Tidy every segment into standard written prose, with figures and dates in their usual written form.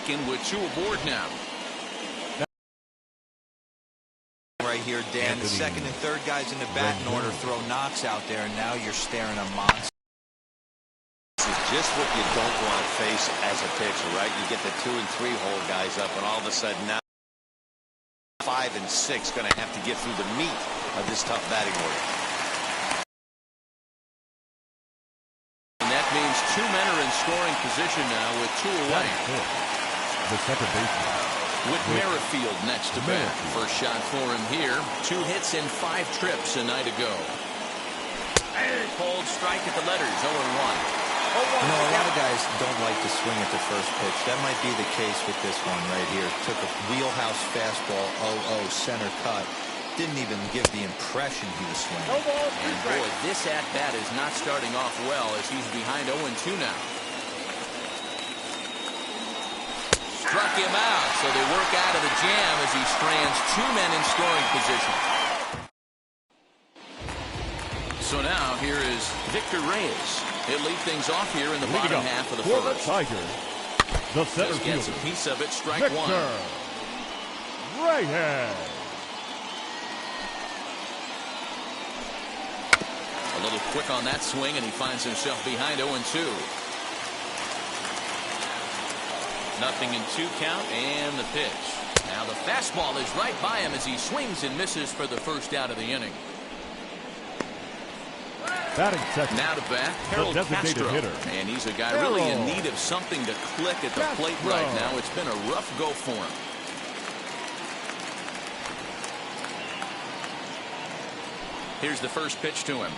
second with 2 aboard now. Right here, Dan. The second and third guys in the batting order throw knocks out there, and now you're staring a monster. This is just what you don't want to face as a pitcher, right? You get the 2 and 3 hole guys up, and all of a sudden now 5 and 6 going to have to get through the meat of this tough batting order. And that means 2 men are in scoring position now with 2 away. The second baseman. With Merrifield next to bat. First shot for him here. 2 hits and 5 trips a night ago. Cold strike at the letters, 0-1. You know, a lot of guys don't like to swing at the first pitch. That might be the case with this one right here. Took a wheelhouse fastball, 0-0, center cut. Didn't even give the impression he was swinging. And boy, this at-bat is not starting off well as he's behind 0-2 now. Struck him out, so they work out of the jam as he strands 2 men in scoring position. So now here is Victor Reyes. He'll lead things off here in the bottom half of the first. Tigers, the center Just gets a piece of it, strike Victor 1. Reyes. A little quick on that swing, and he finds himself behind 0-2. Nothing in 2 count, and the pitch. Now the fastball is right by him as he swings and misses for the first out of the inning. Batting second. Now to bat, Harold Castro. Hitter. And he's a guy really in need of something to click at the plate right now. It's been a rough go for him. Here's the first pitch to him.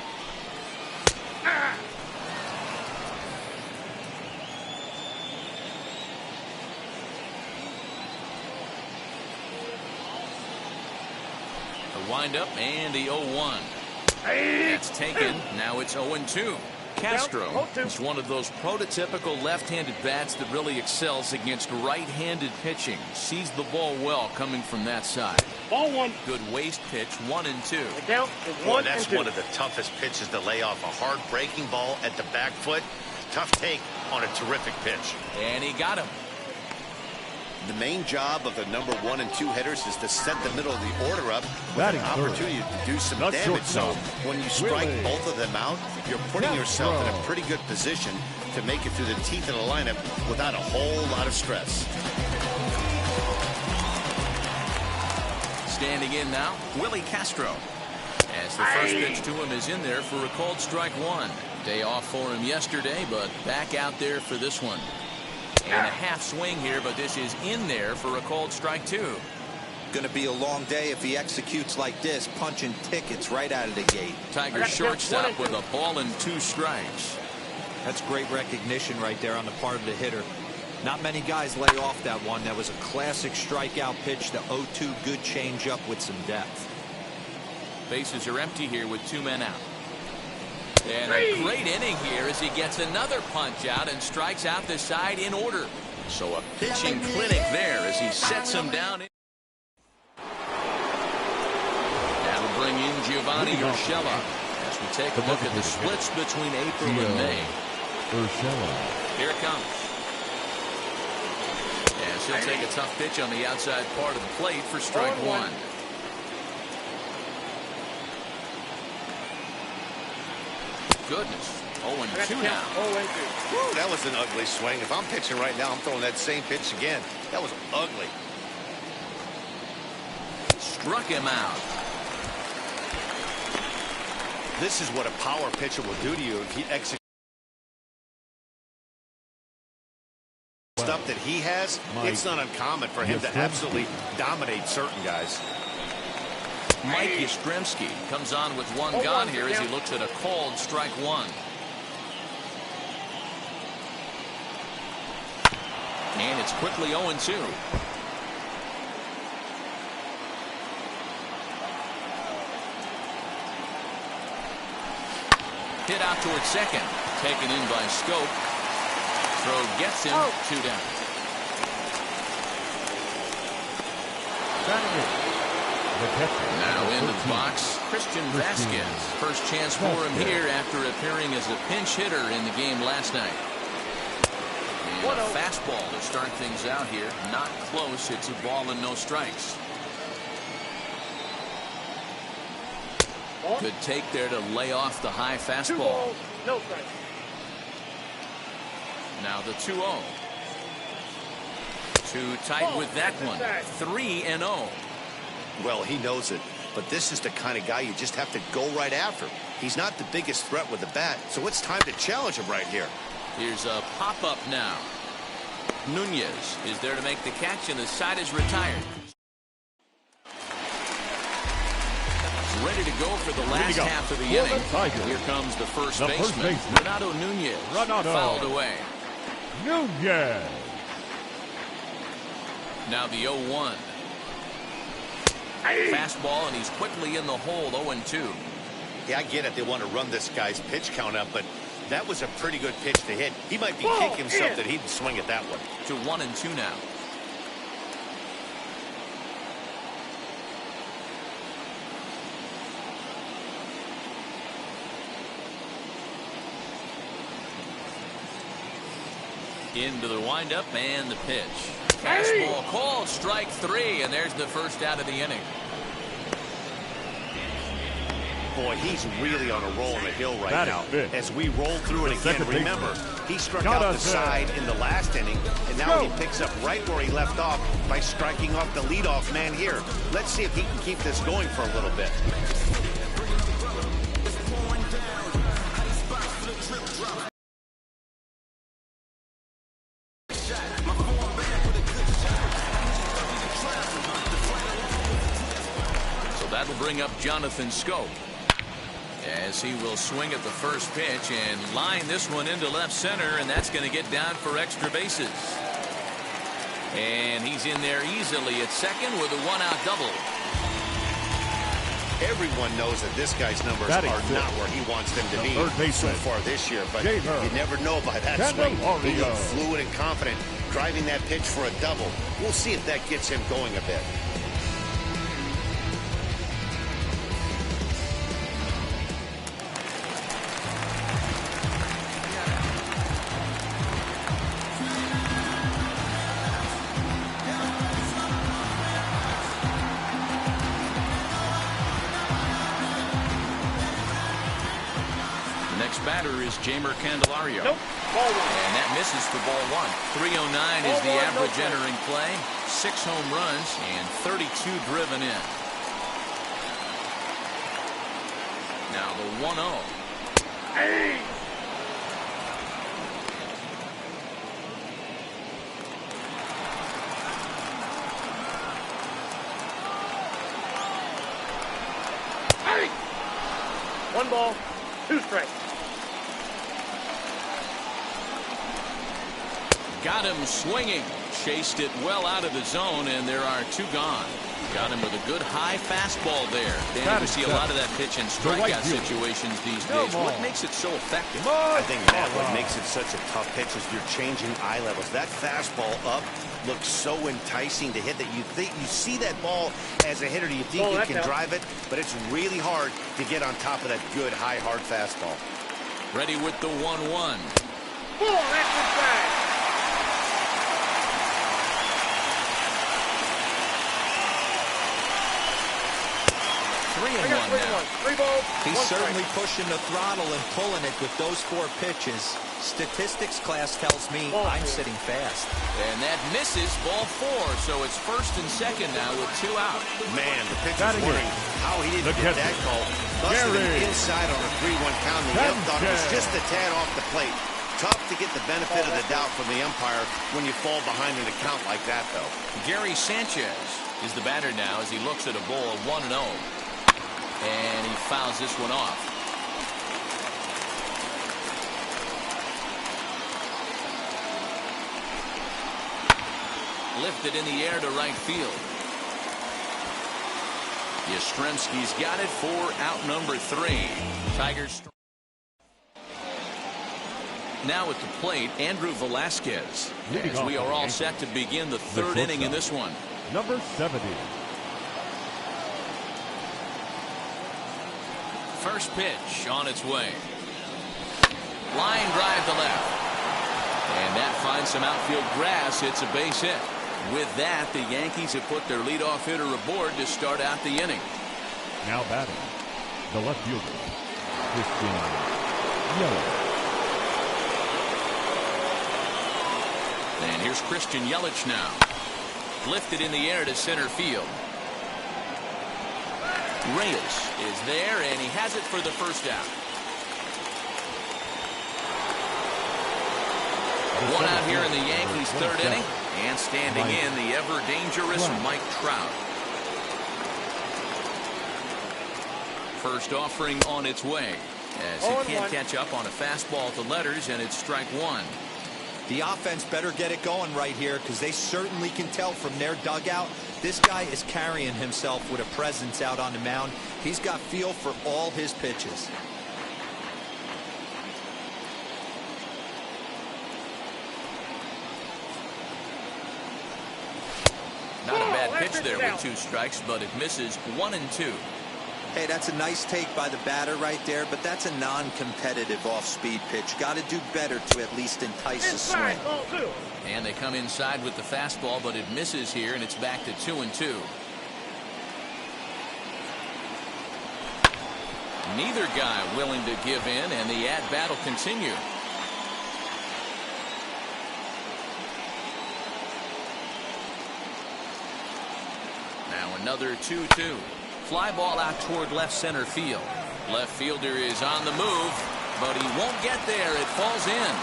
The windup and the 0-1. That's taken. Now it's 0-2. Castro is one of those prototypical left-handed bats that really excels against right-handed pitching. Sees the ball well coming from that side. Ball 1. Good waist pitch, 1 and 2. The count is 1 and 2. That's one of the toughest pitches to lay off. A hard breaking ball at the back foot. Tough take on a terrific pitch. And he got him. The main job of the number 1 and 2 hitters is to set the middle of the order up with an opportunity to do some damage. So when you strike both of them out, you're putting yourself in a pretty good position to make it through the teeth of the lineup without a whole lot of stress. Standing in now, Willy Castro. As the first pitch to him is in there for a called strike 1. Day off for him yesterday, but back out there for this one. And a half swing here, but this is in there for a called strike 2. Going to be a long day if he executes like this, punching tickets right out of the gate. Tigers shortstop with a ball and 2 strikes. That's great recognition right there on the part of the hitter. Not many guys lay off that one. That was a classic strikeout pitch, the 0-2 good changeup with some depth. Bases are empty here with 2 men out. And a great inning here as he gets another punch out and strikes out the side in order. So a pitching clinic there as he sets him down. That'll bring in Giovanni Urshela as we take a look at the splits between April and May. Here it comes. And she'll take a tough pitch on the outside part of the plate for strike 1. Goodness. 0-2 now. Woo, that was an ugly swing. If I'm pitching right now, I'm throwing that same pitch again. That was ugly. Struck him out. This is what a power pitcher will do to you if he executes stuff that he has. It's not uncommon for him to absolutely dominate certain guys. Mike Yastrzemski comes on with 1 gone here as he looks at a called strike 1. And it's quickly 0-2. Hit out towards second. Taken in by Scope. Throw gets him 2 down. Now into the box, Christian Vasquez. First chance for him here after appearing as a pinch hitter in the game last night. And A fastball to start things out here. Not close. It's a ball and no strikes. Good take there to lay off the high fastball. No strikes. Now the 2-0. Too tight with that one. 3-0. Well, he knows it, but this is the kind of guy you just have to go right after. He's not the biggest threat with the bat, so it's time to challenge him right here. Here's a pop-up now. Nunez is there to make the catch, and the side is retired. Ready to go for the last half of the inning. Here comes the first baseman, Renato Nunez. Fouled away. Nunez. Now the 0-1. Fastball, and he's quickly in the hole. 0-2. Yeah, I get it. They want to run this guy's pitch count up, but that was a pretty good pitch to hit. He might be kicking himself that he didn't swing at that one. To 1-2 now. Into the windup and the pitch. Fastball called, strike 3, and there's the first out of the inning. Boy, he's really on a roll in the hill right now. As we roll through it again, remember, he struck out the side in the last inning, and now he picks up right where he left off by striking off the leadoff man here. Let's see if he can keep this going for a little bit. So that'll bring up Jonathan Scope, as he will swing at the first pitch and line this one into left center, and that's going to get down for extra bases. And he's in there easily at second with a 1-out double. Everyone knows that this guy's numbers are not where he wants them to be so far this year, but you never know by that swing. He looked fluid and confident, driving that pitch for a double. We'll see if that gets him going a bit. Batter is Jeimer Candelario. And that misses for ball 1. 309 is the average entering play. 6 home runs and 32 driven in. Now the 1-0. Hey! Hey! 1 ball, 2 strikes. Got him swinging. Chased it well out of the zone, and there are 2 gone. Got him with a good high fastball there. Dan, we see a lot of that pitch in strikeout situations these days. What makes it so effective? I think that what makes it such a tough pitch is you're changing eye levels. That fastball up looks so enticing to hit that you think you see that ball as a hitter. You think you can drive it, but it's really hard to get on top of that good high hard fastball. Ready with the 1-1. That's inside. 3-1 now. 3 balls. He's certainly pushing the throttle and pulling it with those 4 pitches. Statistics class tells me I'm sitting fast. And that misses ball 4, so it's first and second now with 2 out. Man, the pitcher's wondering how he didn't get that call. Busted him inside on a 3-1 count. The ump thought it was just a tad off the plate. Tough to get the benefit of the doubt from the umpire when you fall behind an account like that, though. Gary Sanchez is the batter now as he looks at a ball 1-0. And he fouls this one off. Lifted in the air to right field. Yastrzemski's got it for out number 3. Tigers. Now at the plate, Andrew Vasquez. As we are all set to begin the 3rd inning in this one. Number 70. First pitch on its way. Line drive to left. And that finds some outfield grass. It's a base hit. With that, the Yankees have put their leadoff hitter aboard to start out the inning. Now batting, the left fielder, Christian Yelich. And here's Christian Yelich now. Lifted in the air to center field. Reyes is there, and he has it for the first out. One out here in the Yankees' third inning. And standing in, the ever-dangerous Mike Trout. First offering on its way, as he can't catch up on a fastball to letters, and it's strike one. The offense better get it going right here, because they certainly can tell from their dugout this guy is carrying himself with a presence out on the mound. He's got feel for all his pitches. Not a bad pitch there with 2 strikes, but it misses 1 and 2. Hey, that's a nice take by the batter right there, but that's a non-competitive off-speed pitch. Got to do better to at least entice a swing. And they come inside with the fastball, but it misses here, and it's back to 2 and 2. Neither guy willing to give in, and the at-bat will continue. Now another 2-2. Fly ball out toward left center field. Left fielder is on the move, but he won't get there. It falls in.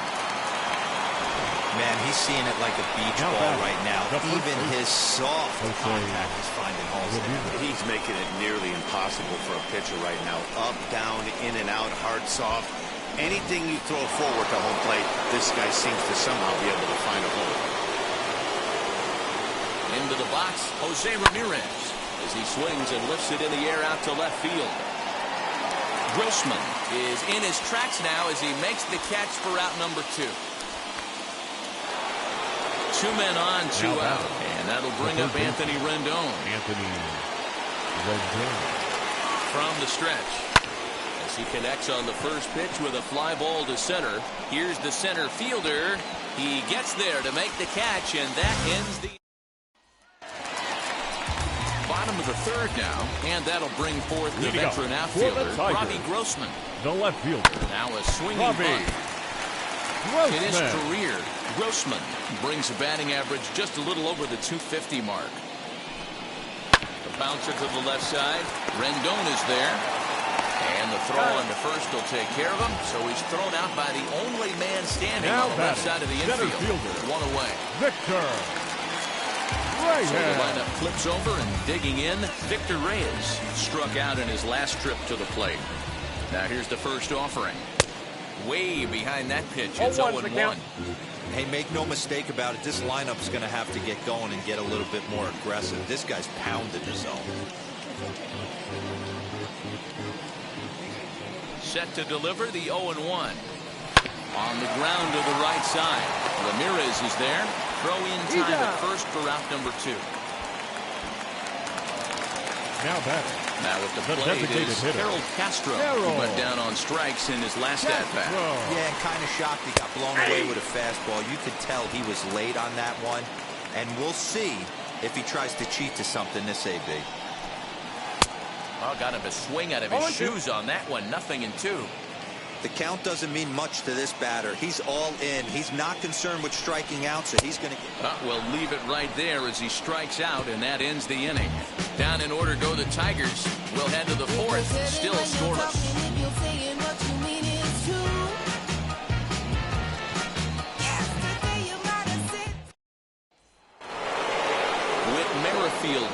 Man, he's seeing it like a beach ball right now. Even his soft contact is finding holes there. He's making it nearly impossible for a pitcher right now. Up, down, in and out, hard, soft. Anything you throw forward to home plate, this guy seems to somehow be able to find a hole. Into the box, Jose Ramirez, as he swings and lifts it in the air out to left field. Grossman is in his tracks now as he makes the catch for out number 2. 2 men on, 2 out, and that'll bring up Anthony Rendon. From the stretch, as he connects on the first pitch with a fly ball to center. Here's the center fielder. He gets there to make the catch, and that ends the bottom of the third now, and that'll bring forth the veteran outfielder, Robbie Grossman. The left fielder. Now a swinging bunt. In his career, Grossman brings a batting average just a little over the 250 mark. The bouncer to the left side. Rendon is there. And the throw on to first will take care of him. So he's thrown out by the only man standing on the left side of the infield. One away. Victor Reyes. So the lineup flips over, and digging in, Victor Reyes struck out in his last trip to the plate. Now here's the first offering. Way behind that pitch. It's 0-1. Hey, make no mistake about it. This lineup's going to have to get going and get a little bit more aggressive. This guy's pounded his zone. Set to deliver the 0-1. On the ground to the right side. Ramirez is there. Throw in time at first for out number 2. now batting. Now with the plate is Willy Castro, who went down on strikes in his last at-bat. Yeah, and kind of shocked he got blown away with a fastball. You could tell he was late on that one, and we'll see if he tries to cheat to something this AB. Oh, got him a swing out of his shoes on that one. 0-2. The count doesn't mean much to this batter. He's all in. He's not concerned with striking out, so he's going to get... We'll leave it right there as he strikes out, and that ends the inning. Down in order go the Tigers. We'll head to the fourth, still scoreless.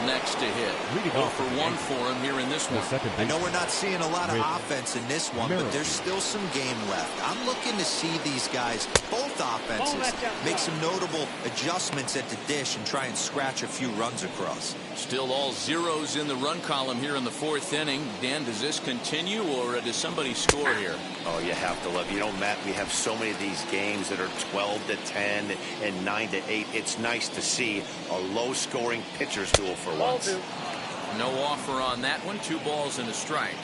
Next to hit. 0 for 1 for him here in this one. I know we're not seeing a lot of offense in this one, but there's still some game left. I'm looking to see these guys, both offenses, make some notable adjustments at the dish and try and scratch a few runs across. Still all zeros in the run column here in the fourth inning. Dan, does this continue, or does somebody score here? Oh, you have to love. You know, Matt, we have so many of these games that are 12-10 and 9-8. It's nice to see a low-scoring pitcher's duel for once. No offer on that one. 2 balls and a strike.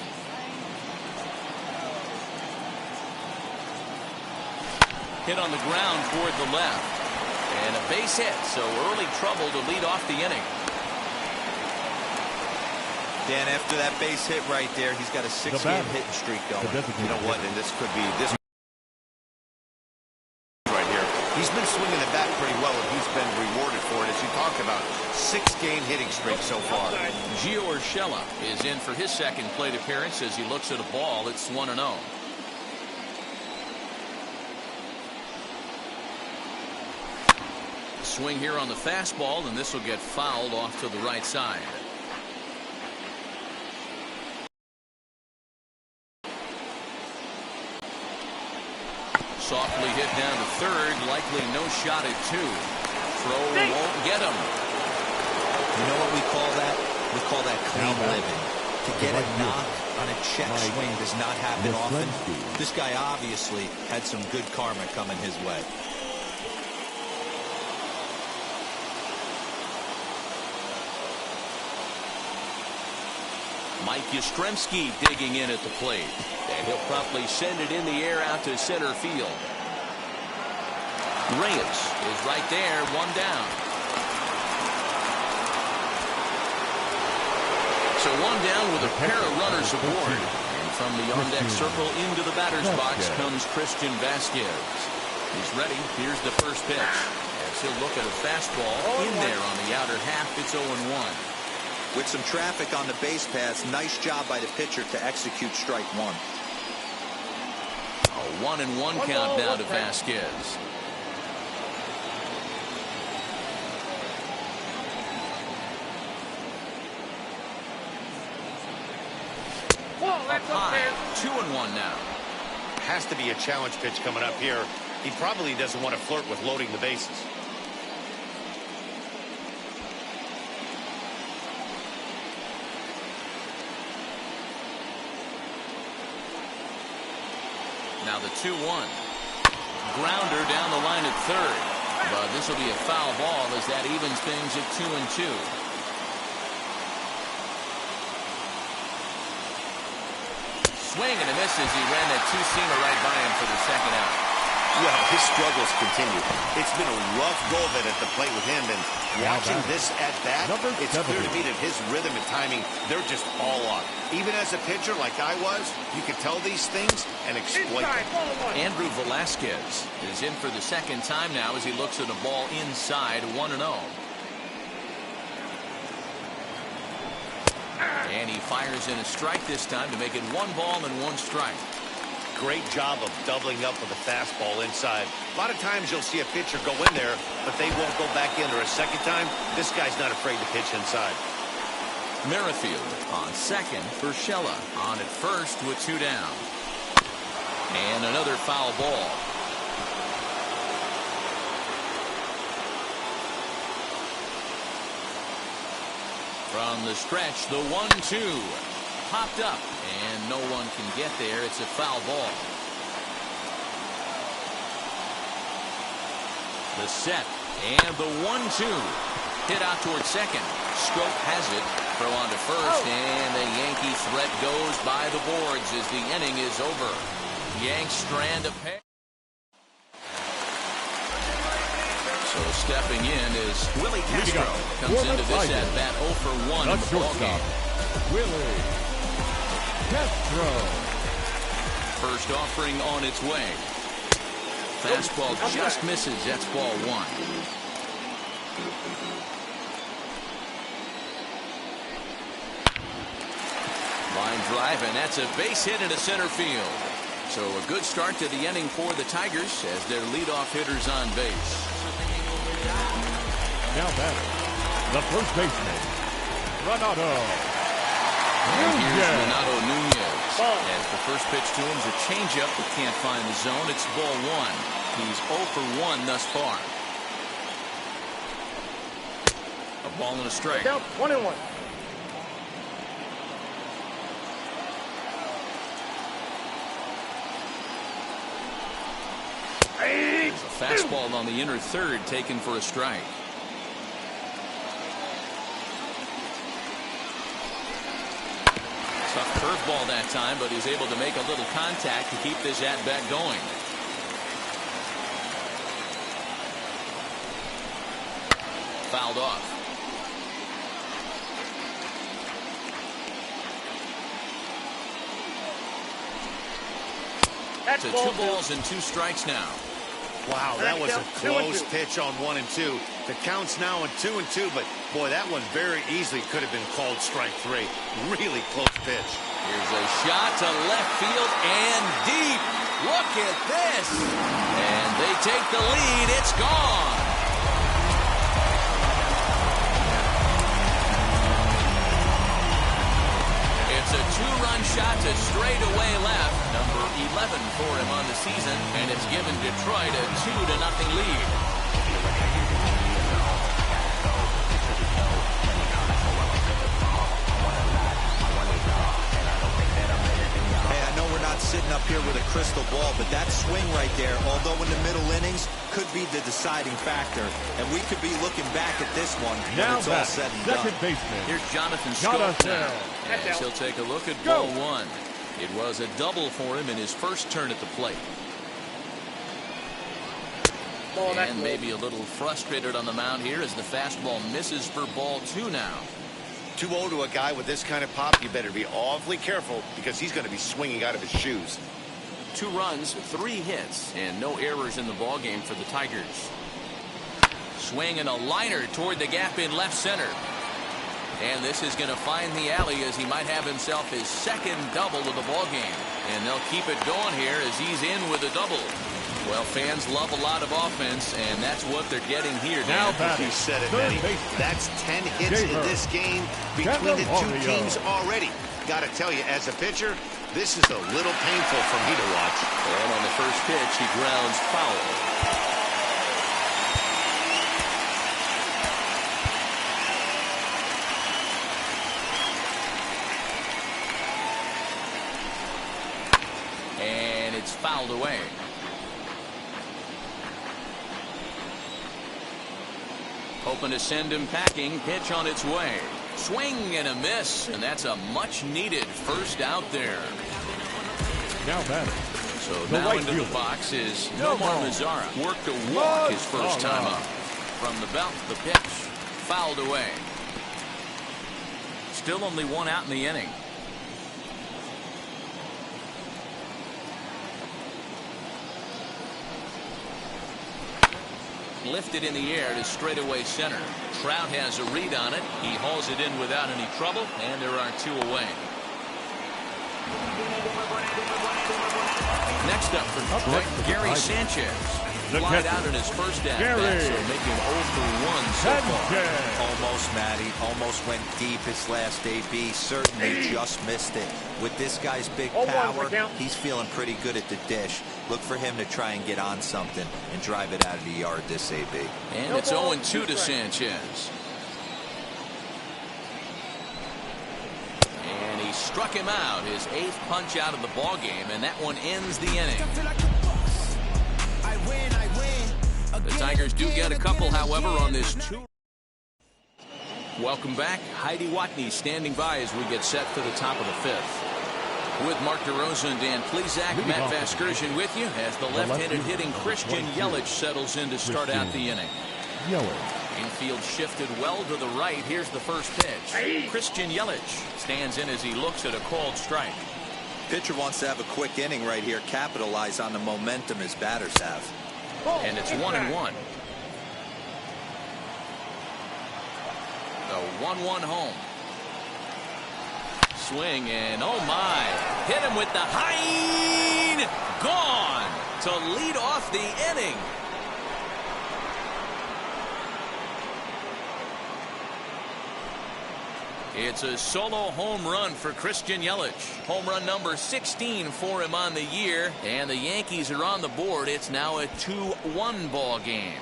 Hit on the ground toward the left. And a base hit, so early trouble to lead off the inning. Dan, after that base hit right there, he's got a 6-game hitting streak going. You know what, and this could be this right here. He's been swinging the bat pretty well, and he's been rewarded for it, as you talked about. 6-game hitting streak so far. Gio Urshela is in for his second plate appearance as he looks at a ball. It's 1-0. Swing here on the fastball, and this will get fouled off to the right side. Softly hit down to third, likely no shot at 2. Throw won't get him. You know what we call that? We call that clean living. To get a knock on a check swing does not happen often. This guy obviously had some good karma coming his way. Mike Yastrzemski digging in at the plate. And he'll promptly send it in the air out to center field. Reyes is right there, 1 down. So 1 down with a pair of runners aboard. And from the on-deck circle into the batter's box comes Christian Vasquez. He's ready. Here's the first pitch. As he'll look at a fastball in there on the outer half. It's 0-1. With some traffic on the base paths, nice job by the pitcher to execute strike 1. A 1-1 count now to Vasquez. Up high, 2-1 now. Has to be a challenge pitch coming up here. He probably doesn't want to flirt with loading the bases. Now the 2-1. Grounder down the line at third. But this will be a foul ball as that evens things at 2-2. Swing and a miss as he ran that two-seamer right by him for the second out. Well, his struggles continue. It's been a rough go of it at the plate with him, and watching this at bat, it's clear to me that his rhythm and timing, they're just all off. Even as a pitcher like I was, you could tell these things and exploit them. Andrew Vasquez is in for the second time now as he looks at a ball inside, 1-0. And he fires in a strike this time to make it 1 ball and 1 strike. Great job of doubling up with a fastball inside. A lot of times you'll see a pitcher go in there, but they won't go back in there a second time. This guy's not afraid to pitch inside. Merrifield on second for Urshela. On at first with 2 down. And another foul ball. From the stretch, the 1-2. Popped up, and no one can get there. It's a foul ball. The set, and the 1-2. Hit out towards second. Scope has it. Throw on to first, and the Yankee threat goes by the boards as the inning is over. Yanks strand a pair. So stepping in is Willy Castro. Comes into this at-bat 0 for 1 in the ballgame. Willy Castro. First offering on its way. Fastball just misses. That's ball 1. Line drive, and that's a base hit into center field. So a good start to the inning for the Tigers as their leadoff hitter's on base. Now batting, the first baseman, Renato. And here's Renato Nunez. As the first pitch to him is a changeup that can't find the zone. It's ball 1. He's 0 for 1 thus far. A ball and a strike. Down 1-1. There's a fastball on the inner third taken for a strike. Tough curveball that time, but he's able to make a little contact to keep this at-bat going. fouled off. That's to 2 balls and 2 strikes now. Wow, that was a close pitch on 1 and 2. The count's now on 2 and 2, but boy, that one very easily could have been called strike 3. Really close pitch. Here's a shot to left field and deep. Look at this. And they take the lead. It's gone. It's a 2-run shot to straightaway left. Number 11 for him on the season, and it's given Detroit a 2-0 lead. Hey, I know we're not sitting up here with a crystal ball, but that swing right there, although in the middle innings, could be the deciding factor, and we could be looking back at this one when it's all said and done. Second baseman. Here's Jonathan Scott now, as he'll take a look at ball 1. It was a double for him in his first turn at the plate. And maybe a little frustrated on the mound here as the fastball misses for ball 2 now. 2-0 to a guy with this kind of pop, you better be awfully careful because he's going to be swinging out of his shoes. 2 runs, 3 hits, and no errors in the ballgame for the Tigers. Swing and a liner toward the gap in left center. And this is going to find the alley as he might have himself his second double of the ballgame. And they'll keep it going here as he's in with a double. Well, fans love a lot of offense, and that's what they're getting here. Now You said it, Benny. That's 10 hits in this game between the 2 teams already. Got to tell you, as a pitcher, this is a little painful for me to watch. And on the first pitch, he grounds foul. And it's fouled away. Hoping to send him packing. Pitch on its way. Swing and a miss, and that's a much-needed first out there. Now batting. So now into the box is Nomar Mazara. Worked a walk his first time up. From the belt, the pitch. Fouled away. Still only 1 out in the inning. Lifted in the air to straightaway center. Trout has a read on it. He hauls it in without any trouble, and there are 2 away. Next up for Detroit, Gary Sanchez. Flied out in his first at-bat, so making 0 for 1 so far. Almost, Matty. Almost went deep his last AB. Certainly just missed it. With this guy's big power, he's feeling pretty good at the dish. Look for him to try and get on something and drive it out of the yard this AB. And it's 0-2 to Sanchez. And he struck him out, his 8th punch out of the ball game, and that one ends the inning. The Tigers do get a couple, however, on this 2. Welcome back. Heidi Watney standing by as we get set for the top of the 5th. With Mark DeRosa and Dan Plesac, Matt Vasquez with you as the left-handed hitting Christian Yelich settles in to start out the inning. Infield shifted well to the right. Here's the first pitch. Christian Yelich stands in as he looks at a called strike. Pitcher wants to have a quick inning right here, capitalize on the momentum his batters have. And it's 1-1. The 1-1 home. Swing and oh my, hit him with the high, gone to lead off the inning. It's a solo home run for Christian Yelich. Home run number 16 for him on the year, and the Yankees are on the board. It's now a 2-1 ball game.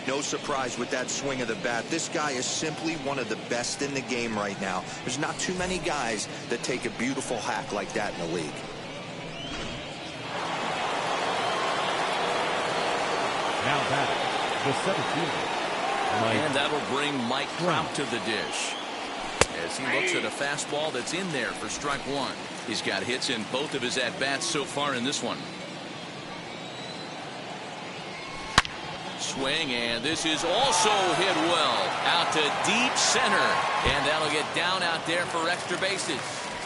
No surprise with that swing of the bat. This guy is simply one of the best in the game right now. There's not too many guys that take a beautiful hack like that in the league. Now batting, the 17th. And that'll bring Mike Trout to the dish as he looks at a fastball that's in there for strike 1. He's got hits in both of his at-bats so far in this one. Swing, and this is also hit well. Out to deep center. And that'll get down out there for extra bases.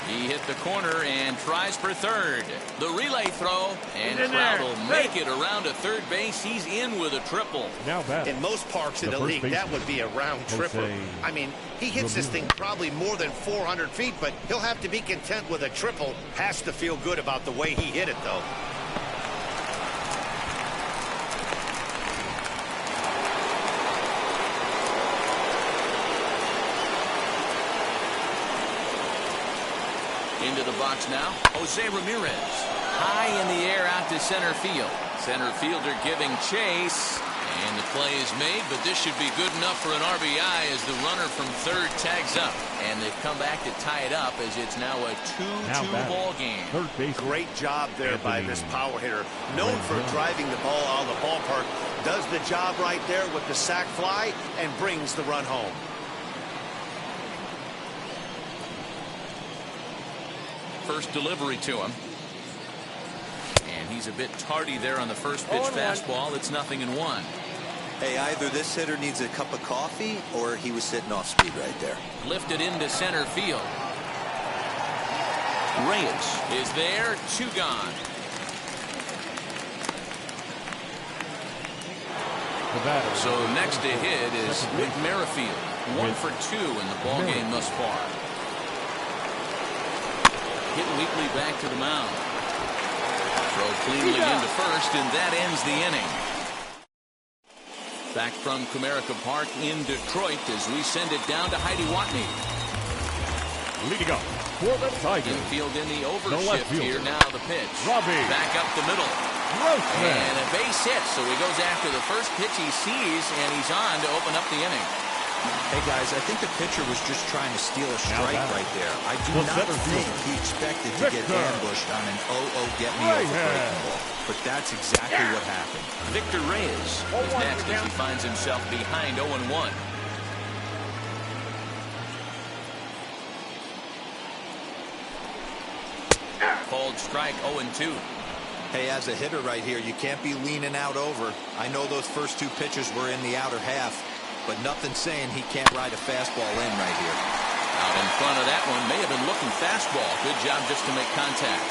He hit the corner and tries for third. The relay throw, and Trout will make it around to third base. He's in with a triple. Now in most parks in the league, that would be a round tripper. I mean, he hits this thing probably more than 400 feet, but he'll have to be content with a triple. Has to feel good about the way he hit it, though. Into the box now, Jose Ramirez. High in the air out to center field. Center fielder giving chase. And the play is made, but this should be good enough for an RBI as the runner from third tags up. And they've come back to tie it up as it's now a 2-2 ball game. Great job there by this power hitter. Known for driving the ball out of the ballpark. Does the job right there with the sac fly and brings the run home. First delivery to him. And he's a bit tardy there on the first pitch fastball. It's 0-1. Hey, either this hitter needs a cup of coffee or he was sitting off speed right there. Lifted into center field. Reyes is there. 2 gone. So next to hit is Whit Merrifield. 1 for 2 in the ball game thus far. Hit weakly back to the mound. Throw cleanly into first, and that ends the inning. Back from Comerica Park in Detroit as we send it down to Heidi Watney. Leading up for the Tigers. Infield in the overshift here. Now the pitch. Robbie. Back up the middle. Grossman. And a base hit, so he goes after the first pitch he sees, and he's on to open up the inning. Hey guys, I think the pitcher was just trying to steal a strike right there. I do not think he expected to get ambushed on an 0-0 get me over breaking ball. But that's exactly what happened. Victor Reyes is next as he finds himself behind 0-1. Called strike 0-2. Hey, as a hitter right here, you can't be leaning out over. I know those first 2 pitches were in the outer half. But nothing saying he can't ride a fastball in right here. Out in front of that one, may have been looking fastball. Good job just to make contact.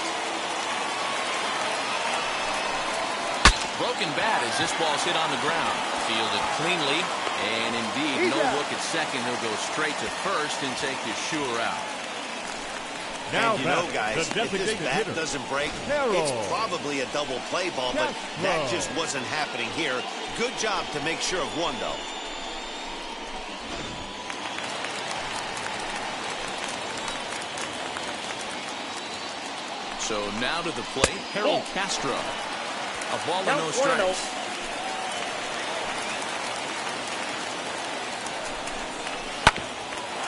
Broken bat as this ball's hit on the ground. Fielded cleanly. And indeed, no look at second. He'll go straight to first and take his sure out. Now, and you know, guys, if this bat doesn't break, it's probably a double play ball, but that just wasn't happening here. Good job to make sure of one, though. So now to the plate, Willy Castro. A ball and no strikes.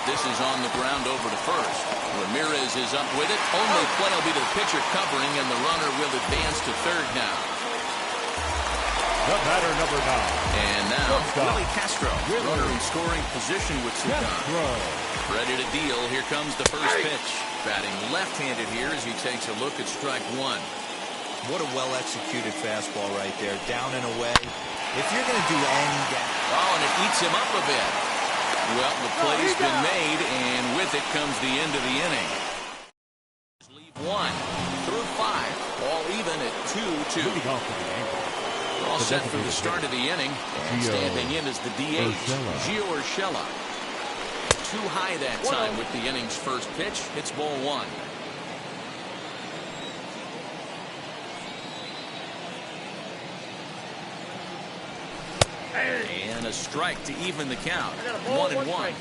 This is on the ground over to first. Ramirez is up with it. Only play will be to the pitcher covering, and the runner will advance to third now. The batter, number 9. And now, Willy Castro. Runner in scoring position with Sudan. Ready to deal. Here comes the first pitch. Batting left-handed here as he takes a look at strike 1. What a well-executed fastball right there. Down and away. If you're going to do any damage. Oh, and it eats him up a bit. Well, the play's been made, and with it comes the end of the inning. Leave 1 through 5. All even at 2-2. We're all set for the start of the inning. And standing in is the DH, Gio Urshela. Too high that time with the inning's first pitch. It's ball 1. And a strike to even the count. 1-1.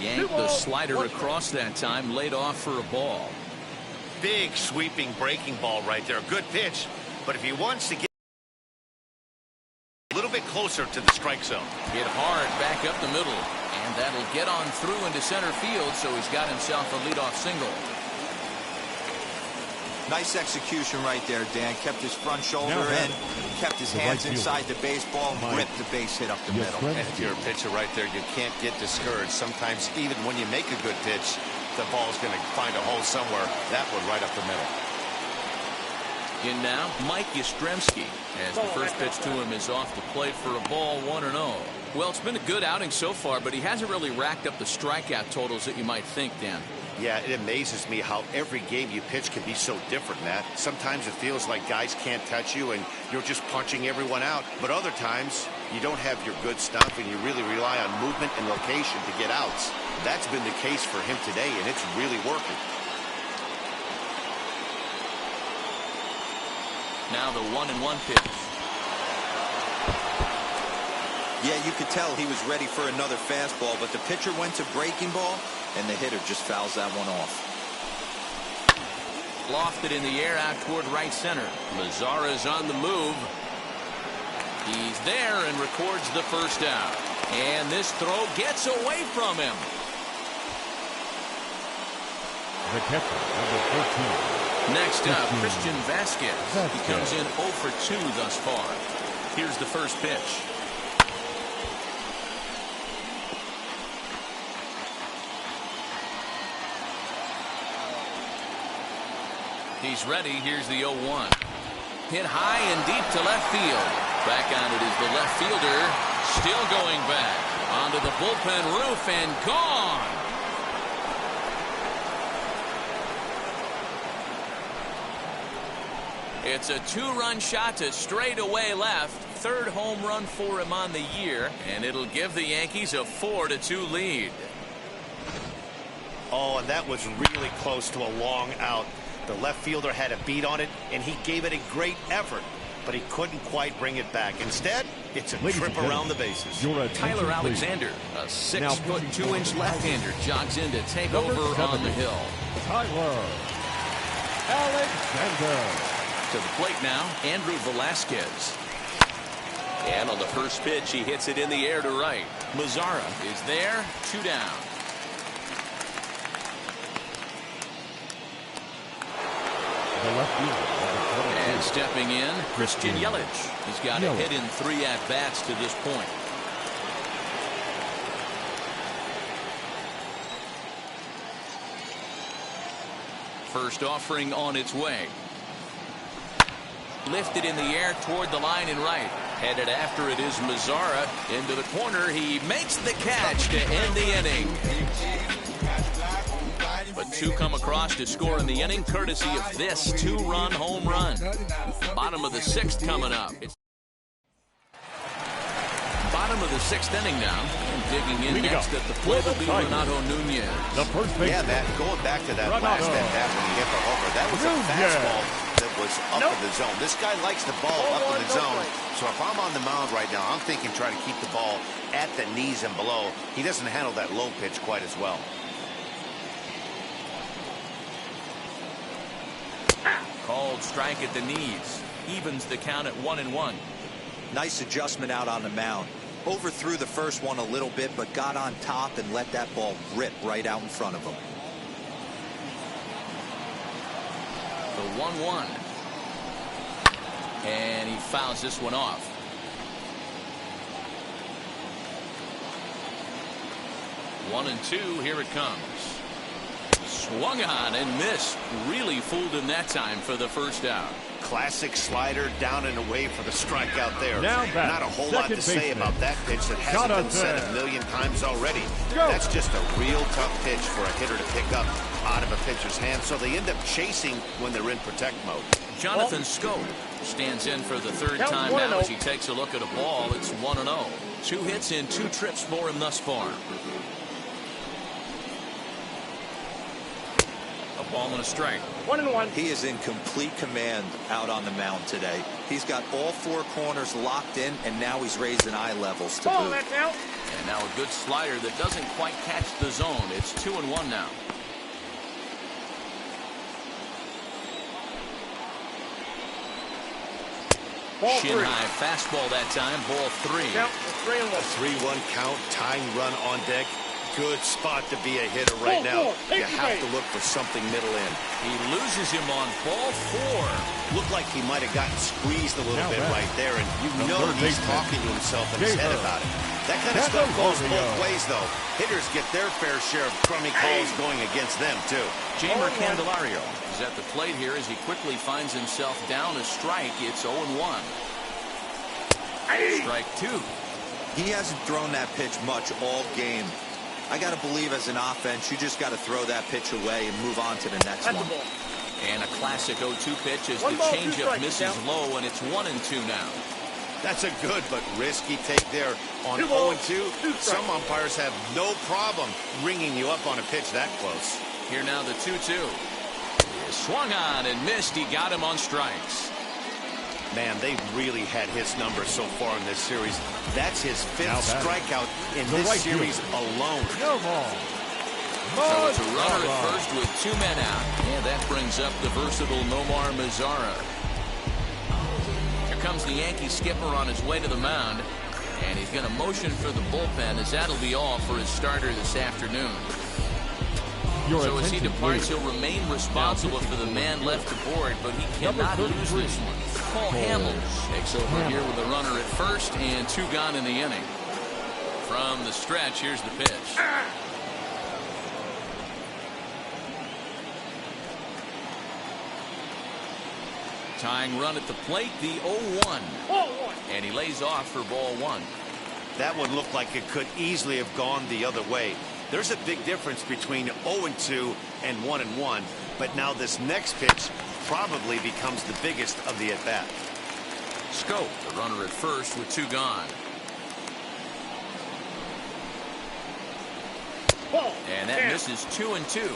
Yanked the slider across that time, laid off for a ball. Big sweeping breaking ball right there. Good pitch, but if he wants to get a little bit closer to the strike zone. Hit hard back up the middle, and that'll get on through into center field, so he's got himself a leadoff single. Nice execution right there, Dan. Kept his front shoulder in, kept his hands inside the baseball, ripped the base hit up the middle. And if you're a pitcher right there, you can't get discouraged. Sometimes even when you make a good pitch, the ball's going to find a hole somewhere. That one right up the middle. In now, Mike Yastrzemski, as the first pitch to him is off the plate for a ball, 1-0. Well, it's been a good outing so far, but he hasn't really racked up the strikeout totals that you might think, Dan. Yeah, it amazes me how every game you pitch can be so different, Matt. Sometimes it feels like guys can't touch you and you're just punching everyone out. But other times, you don't have your good stuff and you really rely on movement and location to get outs. That's been the case for him today, and it's really working. Now the 1-1 pitch. Yeah, you could tell he was ready for another fastball, but the pitcher went to breaking ball, and the hitter just fouls that one off. Lofted in the air out toward right center. Mazara's on the move. He's there and records the first out. And this throw gets away from him. The catcher, number 13. Next up, Christian Vasquez. He comes in 0 for 2 thus far. Here's the first pitch. He's ready. Here's the 0-1. Hit high and deep to left field. Back on it is the left fielder. Still going back. Onto the bullpen roof and gone. It's a 2-run shot to straightaway left. Third home run for him on the year, and it'll give the Yankees a 4-2 lead. Oh, and that was really close to a long out. The left fielder had a beat on it, and he gave it a great effort, but he couldn't quite bring it back. Instead, it's a trip around the bases. Tyler Alexander, a 6'2" left-hander, jogs in to take over on the hill. Tyler Alexander. To the plate now, Andrew Vasquez. And on the first pitch, he hits it in the air to right. Mazara is there, 2 down. And stepping in, Christian Yelich. He's got a hit in 3 at-bats to this point. First offering on its way. Lifted in the air toward the line and right. Headed after it is Mazara. Into the corner. He makes the catch to end the inning. But 2 come across to score in the inning, courtesy of this 2-run home run. Bottom of the 6th coming up. It's bottom of the 6th inning now. And digging in next at the plate will be Renato Nunez. The first base. Yeah, Matt, going back to that last at-bat when he hit the homer, that was a fastball that was up in the zone. This guy likes the ball up in the zone. So if I'm on the mound right now, I'm thinking try to keep the ball at the knees and below. He doesn't handle that low pitch quite as well. Called strike at the knees. Evens the count at 1-1. Nice adjustment out on the mound. Overthrew the first one a little bit, but got on top and let that ball rip right out in front of him. The 1-1. And he fouls this one off. One and 2. Here it comes. Swung on and missed. Really fooled him that time for the first out. Classic slider down and away for the strikeout there. Not a whole lot to say about that pitch that hasn't been said a million times already. That's just a real tough pitch for a hitter to pick up out of a pitcher's hand, so they end up chasing when they're in protect mode. Jonathan Schoop stands in for the 3rd time now as he takes a look at a ball. It's 1-0. 2 hits in 2 trips for him thus far. A ball and a strike. 1-1. He is in complete command out on the mound today. He's got all 4 corners locked in, and now he's raising eye levels to boot. That's out. And now a good slider that doesn't quite catch the zone. It's 2-1 now. Ball Shin 3. high fastball that time. Ball 3. Count 3-1. A 3-1 count. Tying run on deck. Good spot to be a hitter right now. You have to look for something middle in. He loses him on ball 4. Looked like he might have gotten squeezed a little bit right there, and you know he's talking to himself in his head about it. That kind of stuff goes both ways, though. Hitters get their fair share of crummy calls going against them, too. Jamer Candelario He's at the plate here as he quickly finds himself down a strike. It's 0-1. Strike two. He hasn't thrown that pitch much all game. I got to believe as an offense, you just got to throw that pitch away and move on to the next one. And a classic 0-2 pitch as the changeup misses low, and it's 1-2 now. That's a good but risky take there on 0-2. Some umpires have no problem ringing you up on a pitch that close. Here now the 2-2. Swung on and missed. He got him on strikes. Man, they've really had his number so far in this series. That's his 5th strikeout in this series alone. So it's a runner at first with 2 men out. And that brings up the versatile Nomar Mazara. Here comes the Yankee skipper on his way to the mound. And he's going to motion for the bullpen, as that'll be all for his starter this afternoon. So as he departs, he'll remain responsible for the man left aboard, but he cannot lose this one. Paul Hamels takes over here with a runner at first and 2 gone in the inning. From the stretch, here's the pitch. Tying run at the plate, the 0-1. And he lays off for ball 1. That one looked like it could easily have gone the other way. There's a big difference between 0-2 and 1-1, but now this next pitch probably becomes the biggest of the at-bat. Scope, the runner at first with 2 gone. And that misses 2-2.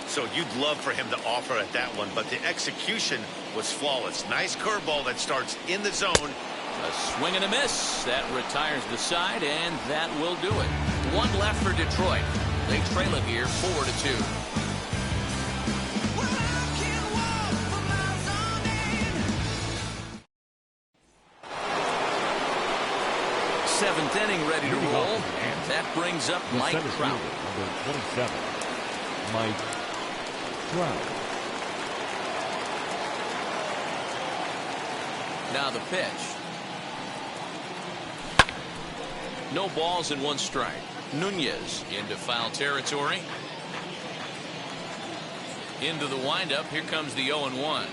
So you'd love for him to offer at that one, but the execution was flawless. Nice curveball that starts in the zone. A swing and a miss. That retires the side, and that will do it. 1 left for Detroit. They trail it here 4-2. Seventh inning ready to roll, and that brings up Mike Trout. Number 27, Mike Trout. Now the pitch. No balls and 1 strike. Nunez into foul territory. Into the windup. Here comes the 0-1.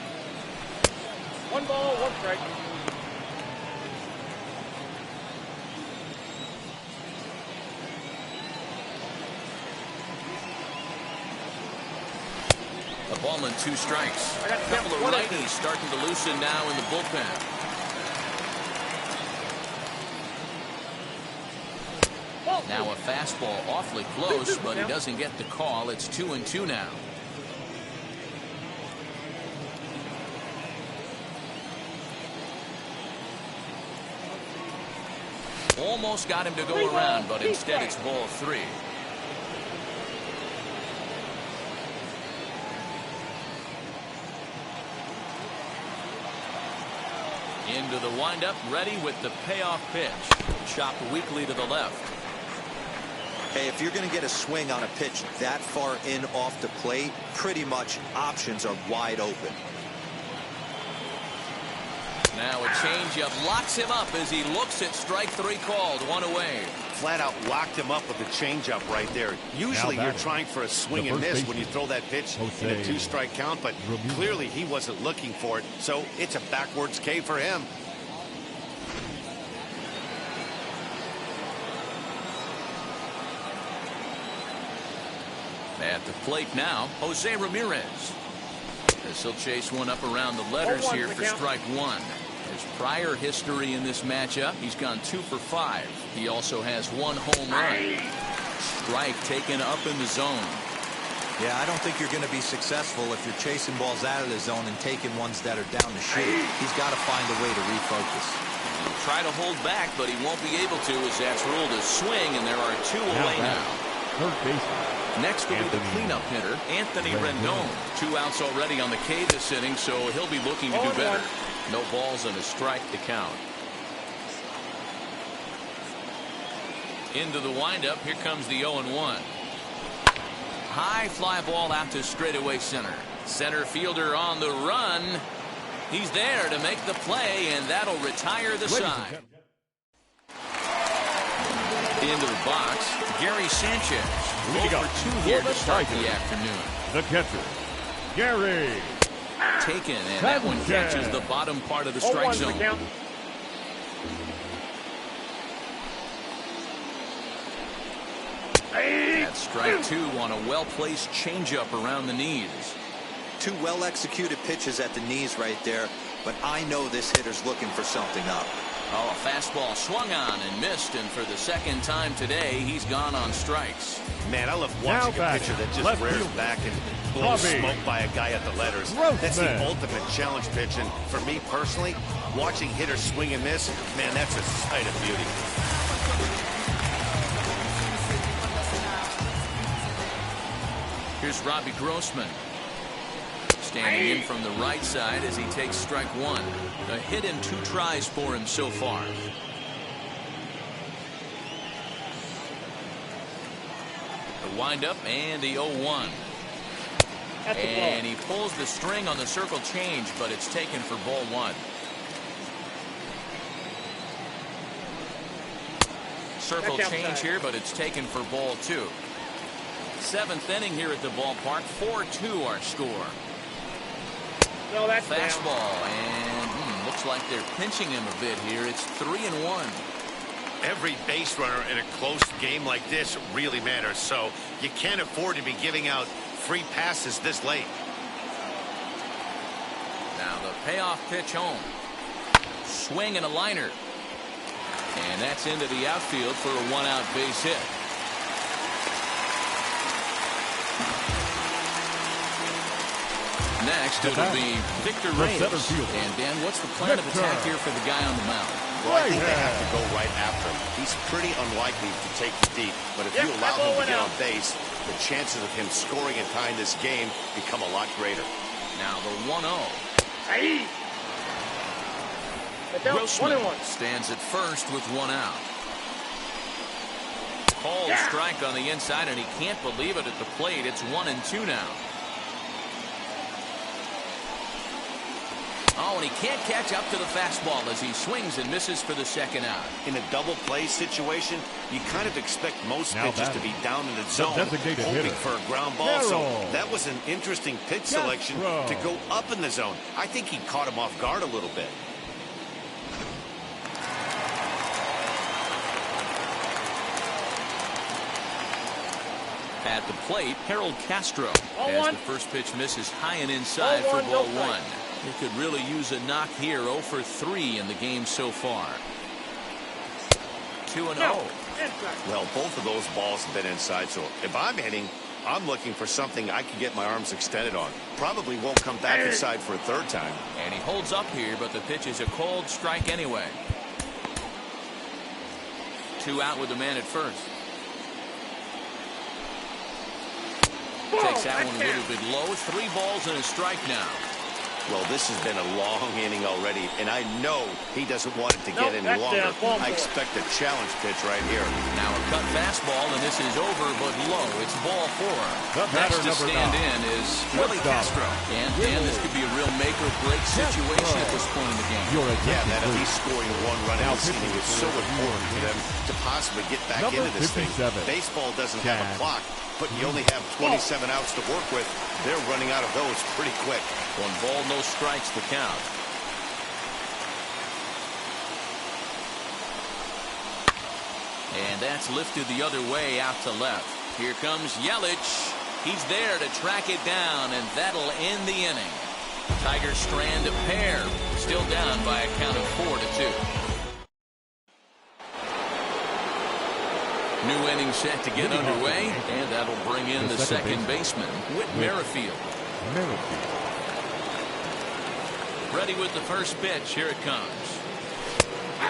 1 ball, 1 strike. A ball and 2 strikes. A couple of righties starting to loosen now in the bullpen. Now a fastball awfully close, but he doesn't get the call. It's 2-2 now. Almost got him to go around, but instead it's ball 3. Into the windup, ready with the payoff pitch. Chopped weakly to the left. Hey, if you're going to get a swing on a pitch that far in off the plate, pretty much options are wide open. Now a changeup locks him up as he looks at strike 3 called. 1 away. Flat out locked him up with a changeup right there. Usually you're trying for a swing and miss when you throw that pitch in a 2-strike count, but clearly he wasn't looking for it, so it's a backwards K for him. At the plate now, Jose Ramirez. As he'll chase one up around the letters here for strike 1. His prior history in this matchup, he's gone 2 for 5. He also has 1 home run. Strike taken up in the zone. Yeah, I don't think you're going to be successful if you're chasing balls out of the zone and taking ones that are down the chute. He's got to find a way to refocus. He'll try to hold back, but he won't be able to as that's ruled a swing, and there are 2 away now. Third baseman. Next will be the cleanup hitter, Anthony Rendon. 2 outs already on the K this inning, so he'll be looking to do better. No balls and a strike to count. Into the windup. Here comes the 0-1. High fly ball out to straightaway center. Center fielder on the run. He's there to make the play, and that'll retire the side. Into the box, Gary Sanchez. 0 for 2 here to start the afternoon. The catcher, Gary. Taken, and that one catches the bottom part of the strike zone. That's strike two on a well-placed changeup around the knees. Two well-executed pitches at the knees right there, but I know this hitter's looking for something up. Oh, a fastball swung on and missed, and for the second time today, he's gone on strikes. Man, I love watching a pitcher that just rears back and blows smoke by a guy at the letters. That's the ultimate challenge pitch, and for me personally, watching hitters swing and miss, man, that's a sight of beauty. Here's Robbie Grossman. Standing in from the right side as he takes strike one. A hit in 2 tries for him so far. The windup and the 0-1. And he pulls the string on the circle change, but it's taken for ball one. Circle change here, but it's taken for ball two. 7th inning here at the ballpark. 4-2 our score. No, that's fastball, and looks like they're pinching him a bit here. It's 3-1. Every base runner in a close game like this really matters, so you can't afford to be giving out free passes this late. Now the payoff pitch home. Swing and a liner. And that's into the outfield for a 1-out base hit. Next, it'll be Victor Reyes. And Dan, what's the plan of attack here for the guy on the mound? Well, I think they have to go right after him. He's pretty unlikely to take the deep, but if you allow him to get on base, the chances of him scoring and tying this game become a lot greater. Now the 1-0. Grossman stands at first with 1 out. Called strike on the inside, and he can't believe it at the plate. It's 1-2 now. Oh, and he can't catch up to the fastball as he swings and misses for the 2nd out. In a double play situation, you kind of expect most pitches to be down in the zone, hoping for a ground ball. So that was an interesting pitch selection to go up in the zone. I think he caught him off guard a little bit. At the plate, Willy Castro, as the first pitch misses high and inside for ball one. He could really use a knock here. 0 for 3 in the game so far. 2-0. Well, both of those balls have been inside, so if I'm hitting, I'm looking for something I can get my arms extended on. Probably won't come back inside for a 3rd time. And he holds up here, but the pitch is a cold strike anyway. 2 out with the man at first. Takes that one a little bit low. 3 balls and a strike now. Well, this has been a long inning already, and I know he doesn't want it to get any longer. I expect a challenge pitch right here. Now a cut fastball, and this is over, but low. It's ball 4. Next to stand in is Willy Castro. And Dan, this could be a real make-or-break situation at this point in the game. Yeah, that at least scoring 1 run in this inning is so important for them to possibly get back into this thing. Baseball doesn't have a clock, but you only have 27 outs to work with. They're running out of those pretty quick. 1 ball, no strikes to count. And that's lifted the other way out to left. Here comes Yelich. He's there to track it down, and that'll end the inning. Tigers strand a pair, still down by a count of 4-2. New inning set to get underway, and that'll bring in the second baseman, Whit Merrifield. Ready with the first pitch. Here it comes.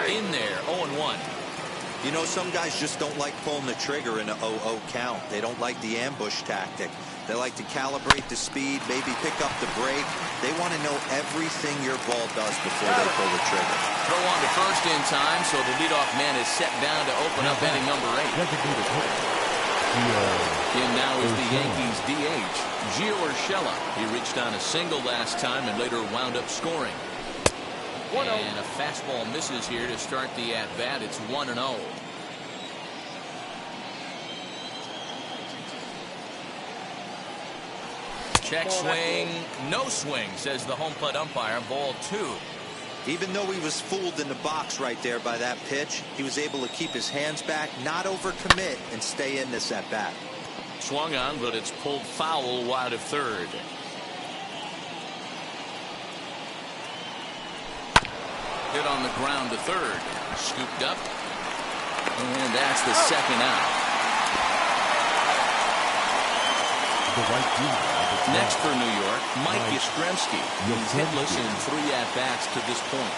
In there, 0-1. You know, some guys just don't like pulling the trigger in a 0-0 count. They don't like the ambush tactic. They like to calibrate the speed, maybe pick up the brake. They want to know everything your ball does before they pull the trigger. Throw on to first in time, so the leadoff man is set down to open up inning number 8. In now is the Yankees DH, Gio Urshela. He reached on a single last time and later wound up scoring. And a fastball misses here to start the at-bat. It's 1-0. Check swing, no swing, says the home plate umpire. Ball 2. Even though he was fooled in the box right there by that pitch, he was able to keep his hands back, not overcommit, and stay in this at bat. Swung on, but it's pulled foul wide of third. Hit on the ground to third. Scooped up. And that's the second out. Next for New York, Mike Yastrzemski. He's hitless in 3 at-bats to this point.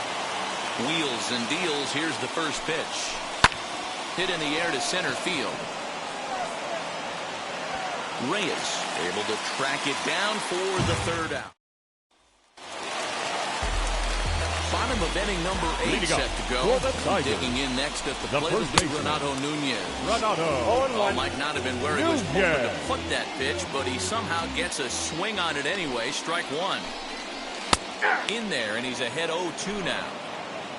Wheels and deals. Here's the first pitch. Hit in the air to center field. Reyes able to track it down for the third out. Bottom of inning number 8 set to go. Digging in next at the plate will be Renato Nunez. Might not have been where he was hoping to put that pitch, but he somehow gets a swing on it anyway. Strike 1. In there, and he's ahead 0-2 now.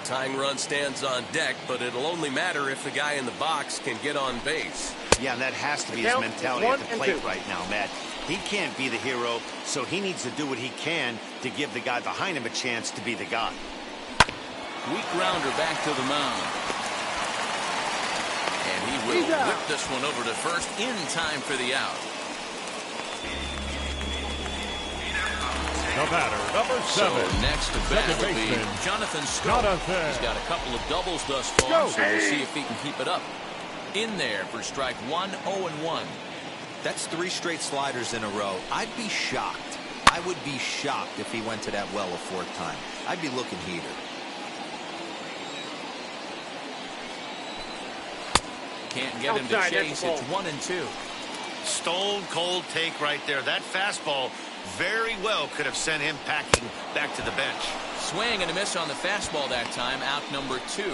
Tying run stands on deck, but it'll only matter if the guy in the box can get on base. Yeah, and that has to be his mentality at the plate right now, Matt. He can't be the hero, so he needs to do what he can to give the guy behind him a chance to be the guy. Weak grounder back to the mound. And he will whip this one over to first in time for the out. The batter, number 7. So next to bat will be Jonathan Scott. He's got a couple of doubles thus far, so we'll see if he can keep it up. In there for strike 1, 0-1. That's 3 straight sliders in a row. I'd be shocked. I would be shocked if he went to that well a 4th time. I'd be looking heated. Can't get him to chase. It's 1-2. Stone cold take right there. That fastball very well could have sent him packing back to the bench. Swing and a miss on the fastball that time. Out number 2.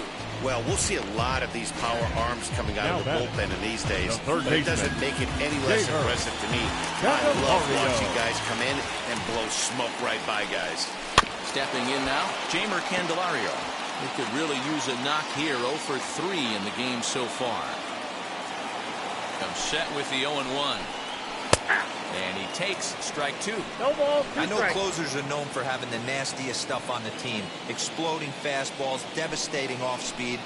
Well, we'll see a lot of these power arms coming out of the bullpen in these days. But it doesn't make it any less impressive to me. I love watching guys come in and blow smoke right by guys. Stepping in now, Jeimer Candelario. He could really use a knock here. 0 for 3 in the game so far. Comes set with the 0-1. And he takes strike 2. No ball, I know closers are known for having the nastiest stuff on the team. Exploding fastballs, devastating off speed.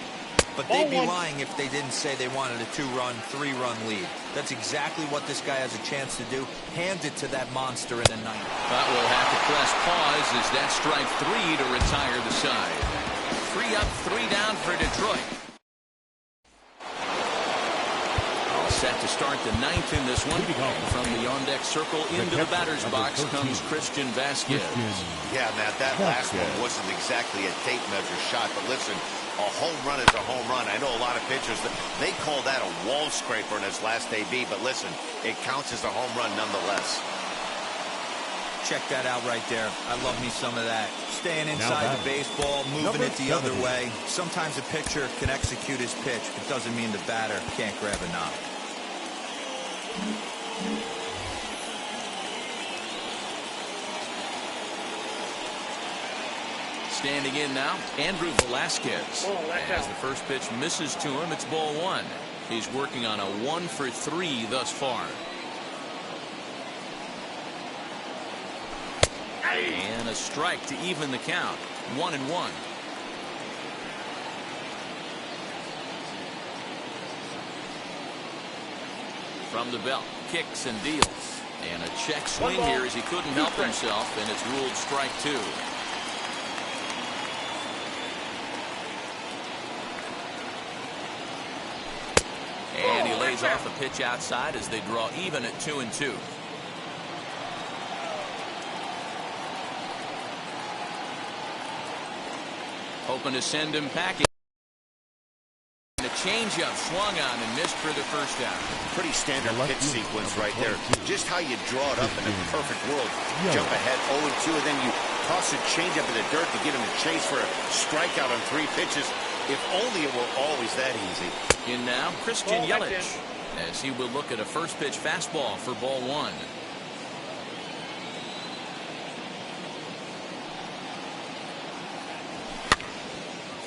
But they'd be lying if they didn't say they wanted a 2-run, 3-run lead. That's exactly what this guy has a chance to do. Hand it to that monster in the 9th. But we'll have to press pause as that strike 3 to retire the side. 3 up, 3 down for Detroit. All set to start the 9th in this one. From the on-deck circle into the batter's box comes Christian Vasquez. Yeah, Matt, that last one wasn't exactly a tape measure shot, but listen, a home run is a home run. I know a lot of pitchers, they call that a wall scraper in his last AB, but listen, it counts as a home run nonetheless. Check that out right there. I love me some of that. Staying inside the baseball, moving it the other way. Sometimes a pitcher can execute his pitch, but doesn't mean the batter can't grab a knob. Standing in now, Andrew Vasquez. As the first pitch misses to him, it's ball 1. He's working on a 1 for 3 thus far. And a strike to even the count. 1-1. From the belt, kicks and deals. And a check swing here as he couldn't help himself, and it's ruled strike 2. And he lays off a pitch outside as they draw even at 2-2. Hoping to send him packing. The changeup swung on and missed for the first down. Pretty standard pitch sequence right there. Just how you draw it up in a perfect world. Jump ahead 0-2, and then you toss a changeup in the dirt to get him to chase for a strikeout on 3 pitches. If only it were always that easy. In now, Christian Yelich, as he will look at a first pitch fastball for ball 1.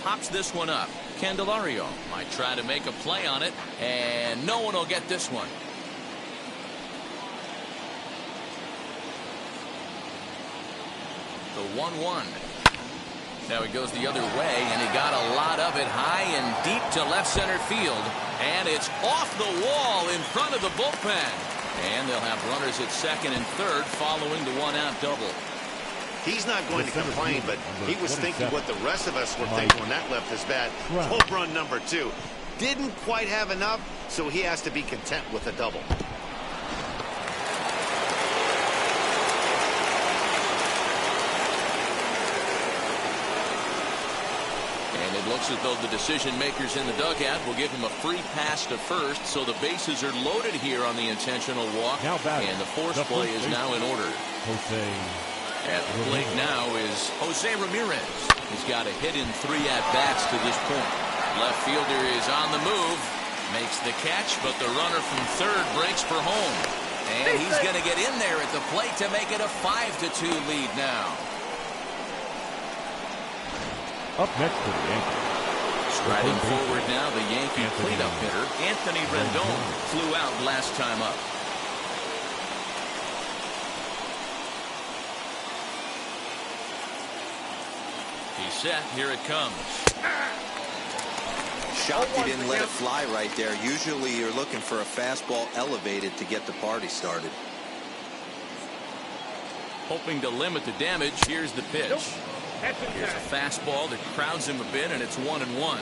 Pops this one up. Candelario might try to make a play on it, and no one will get this one. The 1-1. Now he goes the other way, and he got a lot of it high and deep to left center field. And it's off the wall in front of the bullpen. And they'll have runners at second and third following the one-out double. He's not going to complain, but he was thinking what the rest of us were thinking when that left his bat. Home run number 2. Didn't quite have enough, so he has to be content with a double. And it looks as though the decision makers in the dugout will give him a free pass to first, so the bases are loaded here on the intentional walk, and the force play is now in order. At the plate now is Jose Ramirez. He's got a hit in 3 at-bats to this point. Left fielder is on the move, makes the catch, but the runner from third breaks for home. And he's going to get in there at the plate to make it a 5-2 lead now. Up next to the Yankees. Striding forward now, the Yankee cleanup hitter, Anthony Rendon, flew out last time up. He's set. Here it comes. Shocked he didn't let it fly right there. Usually you're looking for a fastball elevated to get the party started. Hoping to limit the damage. Here's the pitch. Here's a fastball that crowds him a bit, and it's 1-1.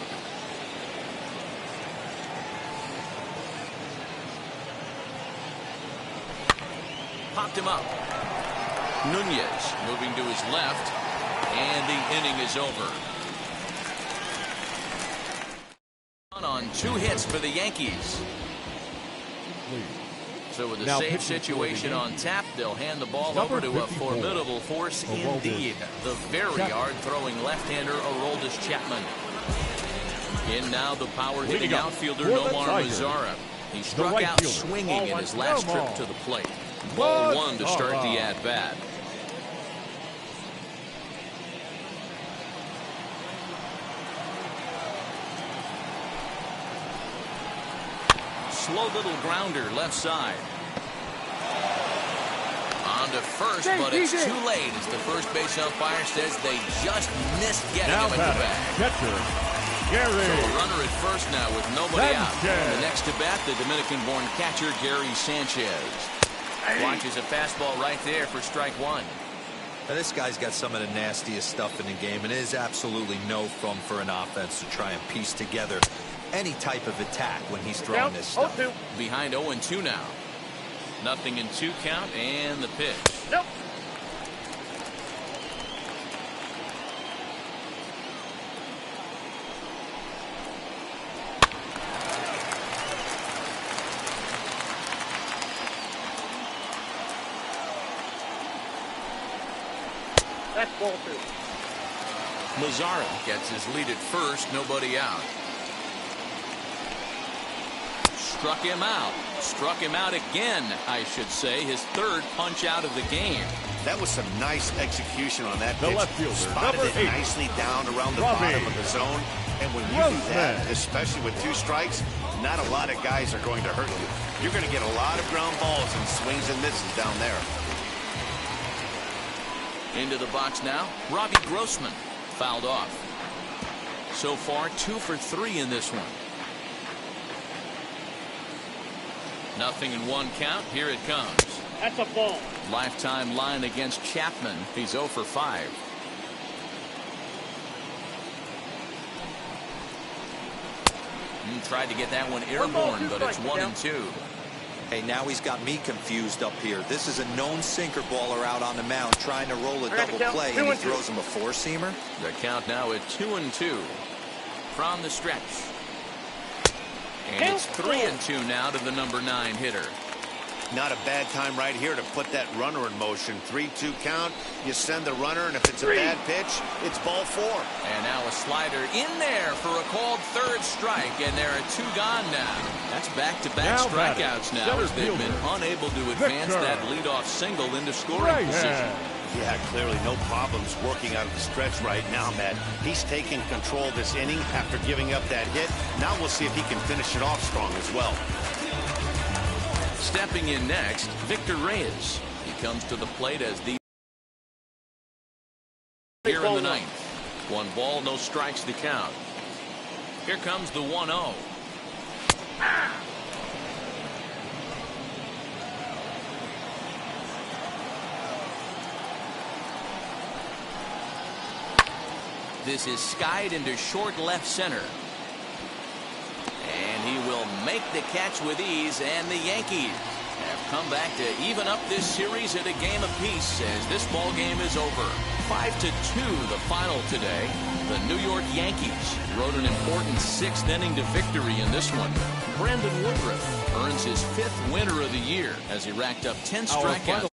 Popped him up. Nunez moving to his left, and the inning is over. On 2 hits for the Yankees. So with a save situation on tap, they'll hand the ball over to a formidable force indeed. The very hard-throwing left-hander Aroldis Chapman. In now the power-hitting outfielder Nomar Mazara. He struck out swinging in his last trip to the plate. Ball 1 to start the at-bat. Slow little grounder left side. On to first, but it's too late as the first base umpire says they just missed getting him in the bag. Catcher, Gary. So a runner at first now with nobody out. And the next to bat, the Dominican-born catcher Gary Sanchez. Watches a fastball right there for strike 1. Now, this guy's got some of the nastiest stuff in the game, and it is absolutely no fun for an offense to try and piece together any type of attack when he's throwing this stuff. Behind 0-2 now. Nothing in 2 count, and the pitch. Nope. That's ball 2. Mazara gets his lead at first, nobody out. Struck him out. Struck him out again, I should say. His 3rd punch out of the game. That was some nice execution on that pitch. The left fielder, spotted it #8. nicely down around the Robbie bottom of the zone. And when you do that, especially with 2 strikes, not a lot of guys are going to hurt you. You're going to get a lot of ground balls and swings and misses down there. Into the box now, Robbie Grossman fouled off. So far 2 for 3 in this one. Nothing in 1 count. Here it comes. That's a ball. Lifetime line against Chapman. He's 0 for 5. Tried to get that one airborne, but it's 1-2. Hey, now he's got me confused up here. This is a known sinker baller out on the mound trying to roll a double play, and he throws him a 4-seamer. The count now at 2-2 from the stretch. And it's 3-2 now to the number 9 hitter. Not a bad time right here to put that runner in motion. 3-2 count. You send the runner, and if it's a bad pitch, it's ball 4. And now a slider in there for a called 3rd strike, and there are 2 gone now. That's back-to-back strikeouts now as they've been unable to advance that leadoff single into scoring position. Yeah, clearly no problems working out of the stretch right now, Matt. He's taking control this inning after giving up that hit. Now we'll see if he can finish it off strong as well. Stepping in next, Victor Reyes. He comes to the plate as the here in the ninth. 1 ball, no strikes to count. Here comes the 1-0. This is skied into short left center. And he will make the catch with ease, and the Yankees have come back to even up this series at a game apiece as this ball game is over. 5-2 the final today. The New York Yankees rode an important 6th inning to victory in this one. Brandon Woodruff earns his 5th winner of the year as he racked up 10 strikeouts.